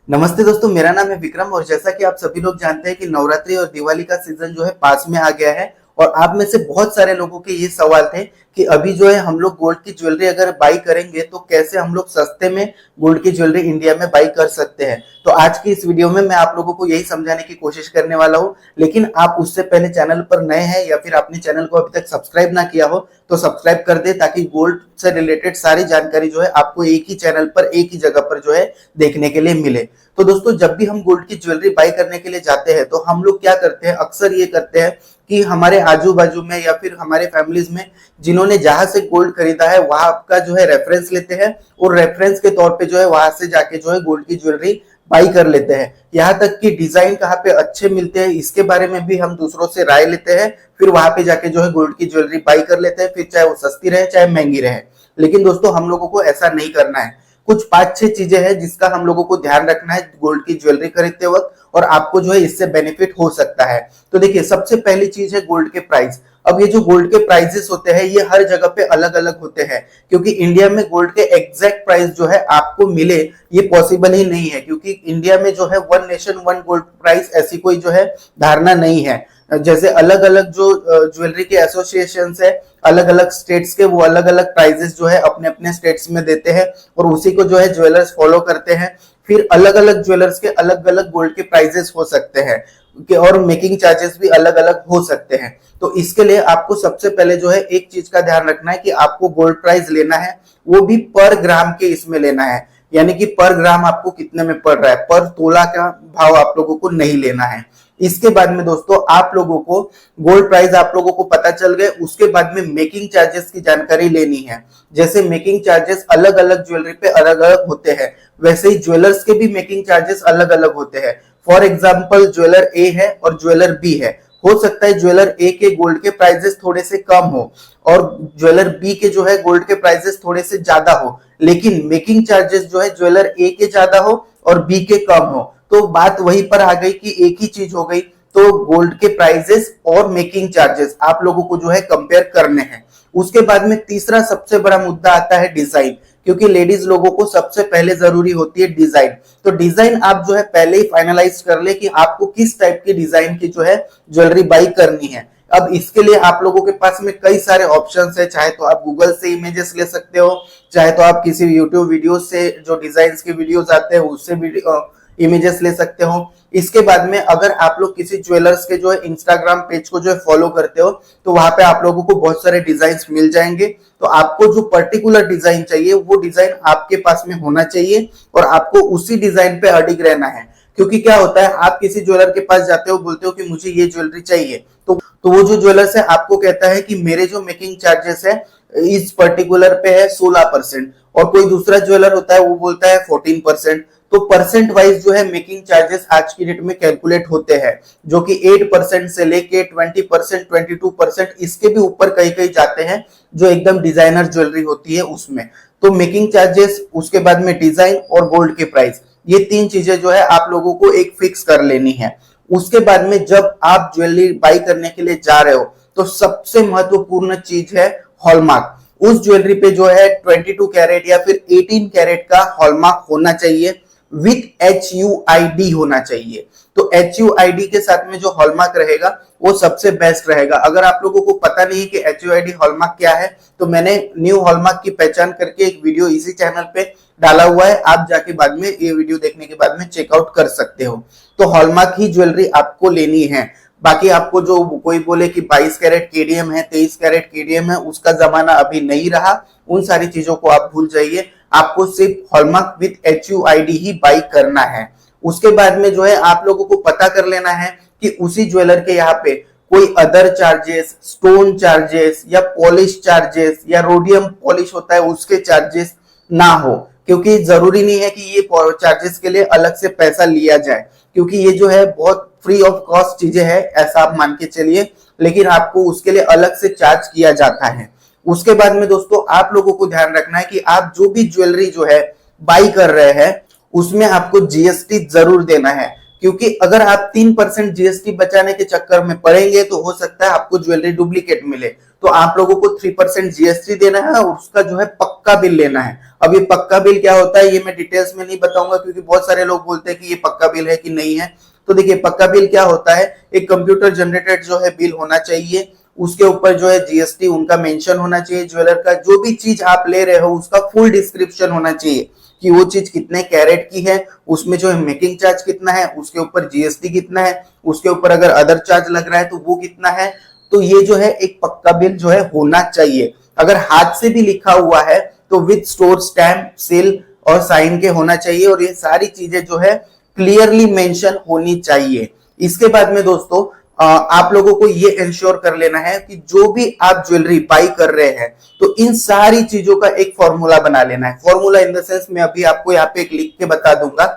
नमस्ते दोस्तों, मेरा नाम है विक्रम और जैसा कि आप सभी लोग जानते हैं कि नवरात्रि और दिवाली का सीजन जो है पास में आ गया है। और आप में से बहुत सारे लोगों के ये सवाल थे कि अभी जो है हम लोग गोल्ड की ज्वेलरी अगर बाई करेंगे तो कैसे हम लोग सस्ते में गोल्ड की ज्वेलरी इंडिया में बाई कर सकते हैं। तो आज की इस वीडियो में मैं आप लोगों को यही समझाने की कोशिश करने वाला हूँ। लेकिन आप उससे पहले चैनल पर नए हैं या फिर आपने चैनल को अभी तक सब्सक्राइब ना किया हो तो सब्सक्राइब कर दे, ताकि गोल्ड से रिलेटेड सारी जानकारी जो है आपको एक ही चैनल पर एक ही जगह पर जो है देखने के लिए मिले। तो दोस्तों, जब भी हम गोल्ड की ज्वेलरी बाय करने के लिए जाते हैं तो हम लोग क्या करते हैं, अक्सर ये करते हैं कि हमारे आजू बाजू में या फिर हमारे फैमिलीज में जिन्होंने जहां से गोल्ड खरीदा है वहां का जो है रेफरेंस लेते हैं और रेफरेंस के तौर पे जो है वहां से जाके जो है गोल्ड की ज्वेलरी बाई कर लेते हैं। यहाँ तक कि डिजाइन कहाँ पे अच्छे मिलते हैं इसके बारे में भी हम दूसरों से राय लेते हैं, फिर वहां पे जाके जो है गोल्ड की ज्वेलरी बाई कर लेते हैं, फिर चाहे वो सस्ती रहे चाहे महंगी रहे। लेकिन दोस्तों, हम लोगों को ऐसा नहीं करना है। कुछ 5-6 चीजें हैं जिसका हम लोगों को ध्यान रखना है गोल्ड की ज्वेलरी खरीदते वक्त, और आपको जो है इससे बेनिफिट हो सकता है। तो देखिए, सबसे पहली चीज है गोल्ड के प्राइस। अब ये जो गोल्ड के प्राइसेस होते हैं ये हर जगह पे अलग अलग होते हैं, क्योंकि इंडिया में गोल्ड के एग्जैक्ट प्राइस जो है आपको मिले ये पॉसिबल ही नहीं है, क्योंकि इंडिया में जो है one nation one gold price ऐसी कोई जो है धारणा नहीं है। जैसे अलग अलग जो ज्वेलरी के एसोसिएशन है, अलग अलग स्टेट्स के, वो अलग अलग प्राइजेस जो है अपने अपने स्टेट्स में देते हैं और उसी को जो है ज्वेलर्स फॉलो करते हैं। फिर अलग अलग ज्वेलर्स के अलग अलग गोल्ड के प्राइजेस हो सकते हैं और मेकिंग चार्जेस भी अलग अलग हो सकते हैं। तो इसके लिए आपको सबसे पहले जो है एक चीज का ध्यान रखना है कि आपको गोल्ड प्राइस लेना है वो भी पर ग्राम के इसमें लेना है, यानी कि पर ग्राम आपको कितने में पड़ रहा है, पर तोला का भाव आप लोगों को नहीं लेना है। इसके बाद में दोस्तों, आप लोगों को गोल्ड प्राइस आप लोगों को पता चल गए, उसके बाद में मेकिंग चार्जेस की जानकारी लेनी है। जैसे मेकिंग चार्जेस अलग अलग ज्वेलरी पे अलग अलग होते हैं, वैसे ही ज्वेलर्स के भी मेकिंग चार्जेस अलग अलग होते हैं। फॉर एग्जाम्पल, ज्वेलर ए है और ज्वेलर बी है। हो सकता है ज्वेलर ए के गोल्ड के प्राइजेस थोड़े से कम हो और ज्वेलर बी के जो है गोल्ड के प्राइजेस थोड़े से ज्यादा हो, लेकिन मेकिंग चार्जेस जो है ज्वेलर ए के ज्यादा हो और बी के कम हो। तो बात वहीं पर आ गई कि एक ही चीज हो गई। तो गोल्ड के प्राइजेस और मेकिंग चार्जेस आप लोगों को जो है कंपेयर करने हैं। उसके बाद में तीसरा सबसे बड़ा मुद्दा आता है डिजाइन, क्योंकि लेडीज लोगों को सबसे पहले जरूरी होती है डिजाइन। तो डिजाइन आप जो है पहले ही फाइनलाइज कर ले कि आपको किस टाइप की डिजाइन की जो है ज्वेलरी बाई करनी है। अब इसके लिए आप लोगों के पास में कई सारे ऑप्शंस है, चाहे तो आप गूगल से इमेजेस ले सकते हो, चाहे तो आप किसी यूट्यूब वीडियो से जो डिजाइन के वीडियोस आते हैं उससे इमेजेस ले सकते हो। इसके बाद में अगर आप लोग किसी ज्वेलर्स के जो है इंस्टाग्राम पेज को जो है फॉलो करते हो तो वहां पे आप लोगों को बहुत सारे डिजाइन मिल जाएंगे। तो आपको जो पर्टिकुलर डिजाइन चाहिए वो डिजाइन आपके पास में होना चाहिए और आपको उसी डिजाइन पे अडिग रहना है। क्योंकि क्या होता है, आप किसी ज्वेलर के पास जाते हो, बोलते हो कि मुझे ये ज्वेलरी चाहिए, तो वो जो ज्वेलर्स है आपको कहता है कि मेरे जो मेकिंग चार्जेस है इस पर्टिकुलर पे है 16%, और कोई दूसरा ज्वेलर होता है वो बोलता है 14%। तो परसेंट वाइज जो है मेकिंग चार्जेस आज की डेट में कैलकुलेट होते हैं, जो कि 8% से लेके 20%, 22%, इसके भी ऊपर कई कई जाते हैं जो एकदम डिजाइनर ज्वेलरी होती है उसमें। तो मेकिंग चार्जेस, उसके बाद में डिजाइन और गोल्ड के प्राइस, ये तीन चीजें जो है आप लोगों को एक फिक्स कर लेनी है। उसके बाद में जब आप ज्वेलरी बाई करने के लिए जा रहे हो तो सबसे महत्वपूर्ण चीज है हॉलमार्क। उस ज्वेलरी पे जो है 22 कैरेट या फिर 18 कैरेट का हॉलमार्क होना चाहिए, विथ HUID होना चाहिए। तो HUID के साथ में जो हॉलमार्क रहेगा वो सबसे बेस्ट रहेगा। अगर आप लोगों को पता नहीं कि HUID हॉलमार्क क्या है तो मैंने न्यू हॉलमार्क की पहचान करके एक वीडियो इसी चैनल पे डाला हुआ है, आप जाके बाद में ये वीडियो देखने के बाद में चेकआउट कर सकते हो। तो हॉलमार्क ही ज्वेलरी आपको लेनी है। बाकी आपको जो कोई बोले कि 22 कैरेट केडीएम है, 23 कैरेट केडीएम है, उसका जमाना अभी नहीं रहा। उन सारी चीजों को आप भूल जाइए, आपको सिर्फ hallmark with HUID he by करना है। उसके बाद में जो है आप लोगों को पता कर लेना है कि उसी ज्वेलर के यहाँ पे कोई अदर चार्जेस, स्टोन चार्जेस या पॉलिश चार्जेस या रोडियम पॉलिश होता है उसके चार्जेस ना हो, क्योंकि जरूरी नहीं है कि ये चार्जेस के लिए अलग से पैसा लिया जाए, क्योंकि ये जो है बहुत फ्री ऑफ कॉस्ट चीजें है ऐसा आप मान के चलिए, लेकिन आपको उसके लिए अलग से चार्ज किया जाता है। उसके बाद में दोस्तों, आप लोगों को ध्यान रखना है कि आप जो भी ज्वेलरी जो है बाई कर रहे हैं उसमें आपको जीएसटी जरूर देना है, क्योंकि अगर आप 3% जीएसटी बचाने के चक्कर में पड़ेंगे तो हो सकता है आपको ज्वेलरी डुप्लीकेट मिले। तो आप लोगों को 3% जीएसटी देना है और उसका जो है पक्का बिल लेना है। अब ये पक्का बिल क्या होता है ये मैं डिटेल्स में नहीं बताऊंगा, क्योंकि बहुत सारे लोग बोलते हैं कि ये पक्का बिल है कि नहीं है। तो देखिए पक्का बिल क्या होता है, एक कंप्यूटर जनरेटेड जो है बिल होना चाहिए, उसके ऊपर जो है जीएसटी उनका मेंशन होना चाहिए, ज्वेलर का जो भी चीज आप ले रहे हो उसका फुल डिस्क्रिप्शन होना चाहिए कि वो चीज कितने कैरेट की है, उसमें जो है मेकिंग चार्ज कितना है, उसके ऊपर जीएसटी कितना है, उसके ऊपर अगर अदर चार्ज लग रहा है तो वो कितना है। तो ये जो है एक पक्का बिल जो है होना चाहिए। अगर हाथ से भी लिखा हुआ है तो विद स्टोर स्टैम्प, सील और साइन के होना चाहिए, और ये सारी चीजें जो है क्लियरली मेंशन होनी चाहिए। इसके बाद में दोस्तों आप लोगों को ये इंश्योर कर लेना है कि जो भी आप ज्वेलरी बाई कर रहे हैं तो इन सारी चीजों का एक फॉर्मूला बना लेना है। फॉर्मूला इन द सेंस मैं अभी आपको यहाँ पे एक लिख के बता दूंगा।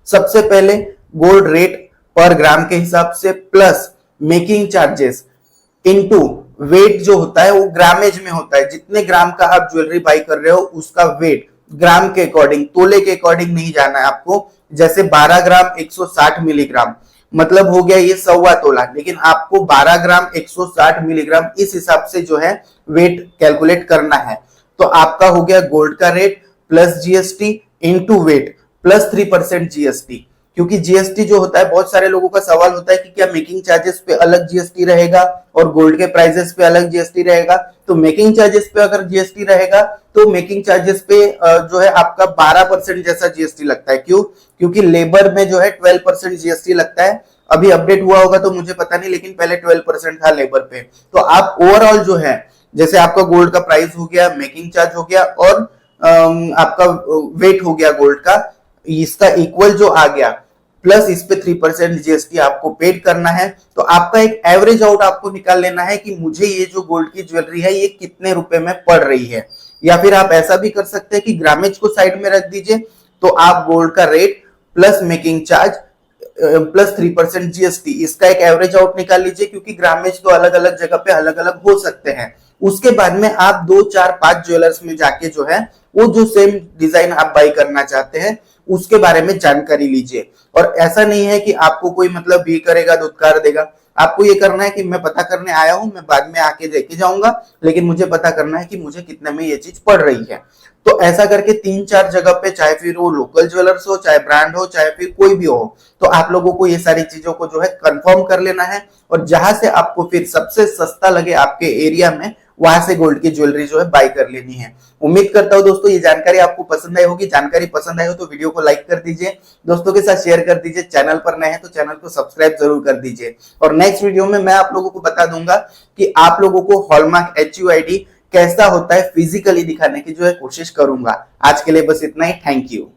सबसे पहले गोल्ड रेट पर ग्राम के हिसाब से plus making charges into wait जो होता है वो ग्रामेज में होता है, जितने ग्राम का आप ज्वेलरी बाई कर रहे हो उसका वेट ग्राम के अकॉर्डिंग, तोले के अकॉर्डिंग नहीं जाना है आपको। जैसे 12 ग्राम 160 मिलीग्राम मतलब हो गया ये 1.25 तोला, लेकिन आपको 12 ग्राम 160 मिलीग्राम इस हिसाब से जो है वेट कैलकुलेट करना है। तो आपका हो गया गोल्ड का rate plus GST into weight plus 3% GST. क्योंकि जीएसटी जो होता है बहुत सारे लोगों का सवाल होता है कि क्या मेकिंग चार्जेस पे अलग जीएसटी रहेगा और गोल्ड के प्राइसेस पे अलग जीएसटी रहेगा। तो मेकिंग चार्जेस पे अगर जीएसटी रहेगा तो मेकिंग चार्जेस पे जो है आपका 12% जैसा जीएसटी लगता है। क्यों? क्योंकि लेबर में जो है 12% जीएसटी लगता है। अभी अपडेट हुआ होगा तो मुझे पता नहीं, लेकिन पहले 12% था लेबर पे। तो आप ओवरऑल जो है जैसे आपका गोल्ड का प्राइस हो गया, मेकिंग चार्ज हो गया और आपका वेट हो गया गोल्ड का, इसका इक्वल जो आ गया प्लस इस पे 3% जीएसटी आपको पेड करना है। तो आपका एक एवरेज आउट आपको निकाल लेना है कि मुझे ये जो गोल्ड की ज्वेलरी है ये कितने रुपए में पड़ रही है। या फिर आप ऐसा भी कर सकते हैं कि ग्रामेज को साइड में रख दीजिए, तो आप गोल्ड का rate plus making charge plus 3% GST इसका एक एवरेज आउट निकाल लीजिए, क्योंकि ग्रामेज तो अलग अलग जगह पे अलग अलग हो सकते हैं। उसके बाद में आप 2, 4, 5 ज्वेलर्स में जाके जो है वो जो सेम डिजाइन आप बाई करना चाहते हैं उसके बारे में जानकारी लीजिए। और ऐसा नहीं है कि आपको कोई मतलब भी करेगा धुतकार देगा। आपको ये करना है कि मैं पता करने आया हूं, मैं बाद में आके लेके जाऊंगा, लेकिन मुझे पता करना है कि मुझे कितने में ये चीज पड़ रही है। तो ऐसा करके 3-4 जगह पे, चाहे फिर वो लोकल ज्वेलर्स हो, चाहे ब्रांड हो, चाहे फिर कोई भी हो, तो आप लोगों को ये सारी चीजों को जो है कंफर्म कर लेना है। और जहां से आपको फिर सबसे सस्ता लगे आपके एरिया में, वहां से गोल्ड की ज्वेलरी जो है बाय कर लेनी है। उम्मीद करता हूं दोस्तों ये जानकारी आपको पसंद आई होगी। जानकारी पसंद आई हो तो वीडियो को लाइक कर दीजिए, दोस्तों के साथ शेयर कर दीजिए। चैनल पर नए हैं तो चैनल को सब्सक्राइब जरूर कर दीजिए। और नेक्स्ट वीडियो में मैं आप लोगों को बता दूंगा कि आप लोगों को हॉलमार्क HUID कैसा होता है फिजिकली दिखाने की जो है कोशिश करूंगा। आज के लिए बस इतना ही। Thank you.